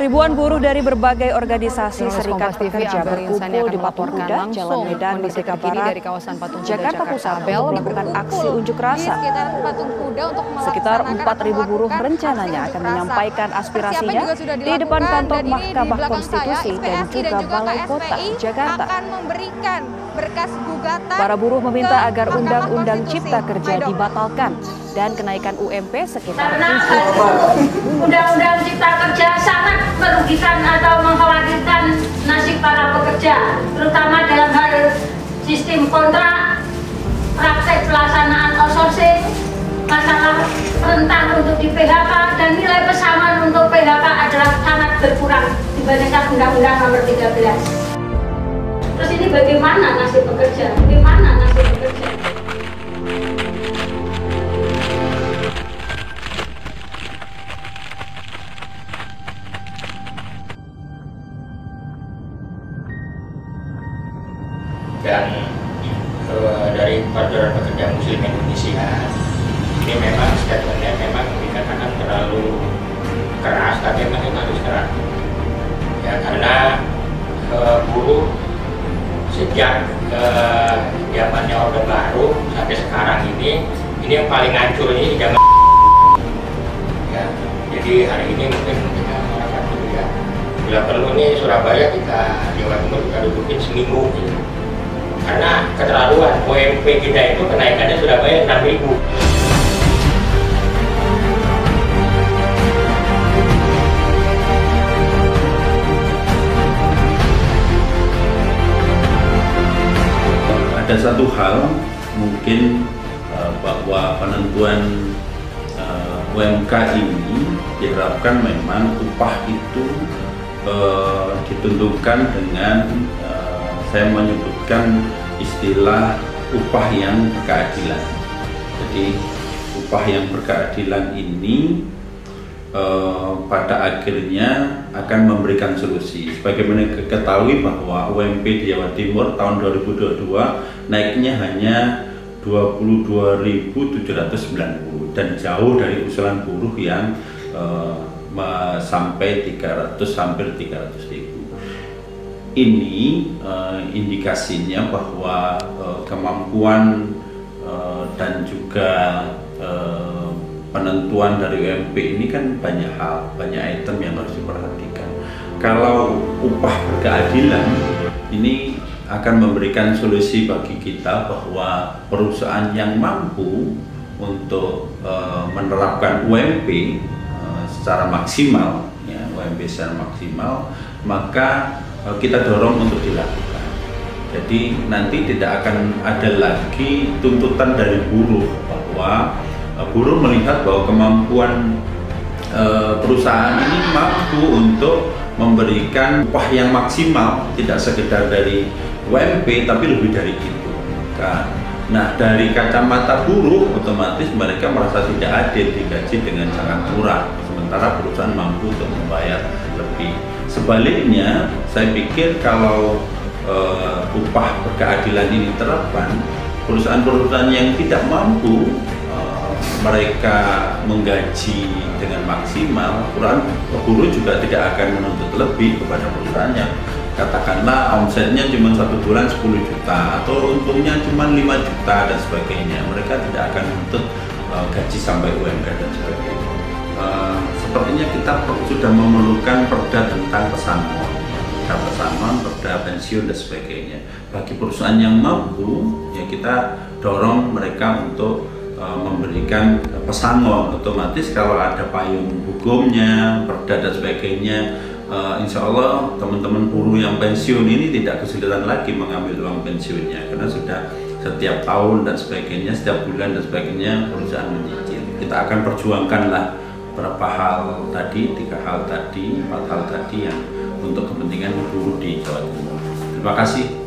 Ribuan buruh dari berbagai organisasi serikat pekerja berkumpul di Patung Kuda, Jalan Medan Merdeka Barat, Jakarta Pusat untuk melakukan aksi unjuk rasa. Sekitar 4.000 buruh rencananya akan menyampaikan aspirasinya di depan kantor Mahkamah Konstitusi dan juga Balai Kota Jakarta. Para buruh meminta agar Undang-Undang Cipta Kerja dibatalkan dan kenaikan UMP sekitar 7%. Undang-Undang Cipta Kerja sangat merugikan atau mengkhawatirkan nasib para pekerja, terutama dalam hal sistem kontrak, praktek pelaksanaan outsourcing, masalah rentan untuk di PHK, dan nilai pesangon untuk PHK adalah sangat berkurang dibandingkan Undang-Undang Nomor 13. Terus ini bagaimana nasib pekerja? Bagaimana nasib pekerja? Dan dari Persatuan Pekerja Muslim Indonesia ini memang statementnya memang dikatakan terlalu keras, tapi memang itu harus keras ya, karena buruh sejak zamannya Orde Baru sampai sekarang ini yang paling hancur ini zaman ya. Jadi hari ini mungkin kita mengharapkan dulu ya, bila perlu nih Surabaya kita Jawa Timur kita dudukin seminggu gitu. Karena keterlaluan, UMP kita itu kenaikannya Surabaya 6.000. Ada satu hal mungkin bahwa penentuan UMK ini diharapkan memang upah itu ditentukan dengan saya menyebutkan istilah upah yang berkeadilan. Jadi upah yang berkeadilan ini pada akhirnya akan memberikan solusi. Sebagaimana ketahui bahwa UMP di Jawa Timur tahun 2022 naiknya hanya 22.790 dan jauh dari usulan buruh yang sampai 300 hampir 300.000. Ini indikasinya bahwa kemampuan dan juga penentuan dari UMP ini kan banyak hal, banyak item yang harus diperhatikan. Kalau upah berkeadilan ini akan memberikan solusi bagi kita bahwa perusahaan yang mampu untuk menerapkan UMP secara maksimal, ya, UMP secara maksimal, maka kita dorong untuk dilakukan. Jadi nanti tidak akan ada lagi tuntutan dari buruh bahwa buruh melihat bahwa kemampuan perusahaan ini mampu untuk memberikan upah yang maksimal, tidak sekedar dari UMP tapi lebih dari itu. Nah, dari kacamata buruh otomatis mereka merasa tidak adil, digaji dengan sangat murah, sementara perusahaan mampu untuk membayar lebih. Sebaliknya, saya pikir kalau upah berkeadilan ini diterapkan, perusahaan-perusahaan yang tidak mampu mereka menggaji dengan maksimal, buruh juga tidak akan menuntut lebih kepada perusahaannya. Katakanlah omsetnya cuma 1 bulan 10 juta atau untungnya cuma 5 juta dan sebagainya, mereka tidak akan menuntut gaji sampai UMK dan sebagainya. Sepertinya kita sudah memerlukan perda tentang pesangon, perda pensiun dan sebagainya. Bagi perusahaan yang mampu, ya kita dorong mereka untuk memberikan pesangon. Otomatis kalau ada payung hukumnya, perda dan sebagainya, insya Allah teman-teman buruh yang pensiun ini tidak kesulitan lagi mengambil uang pensiunnya, karena sudah setiap tahun dan sebagainya, setiap bulan dan sebagainya perusahaan menyicil. Kita akan perjuangkanlah berapa hal tadi, 3 hal tadi, 4 hal tadi yang untuk kepentingan buruh di Jawa Timur. Terima kasih.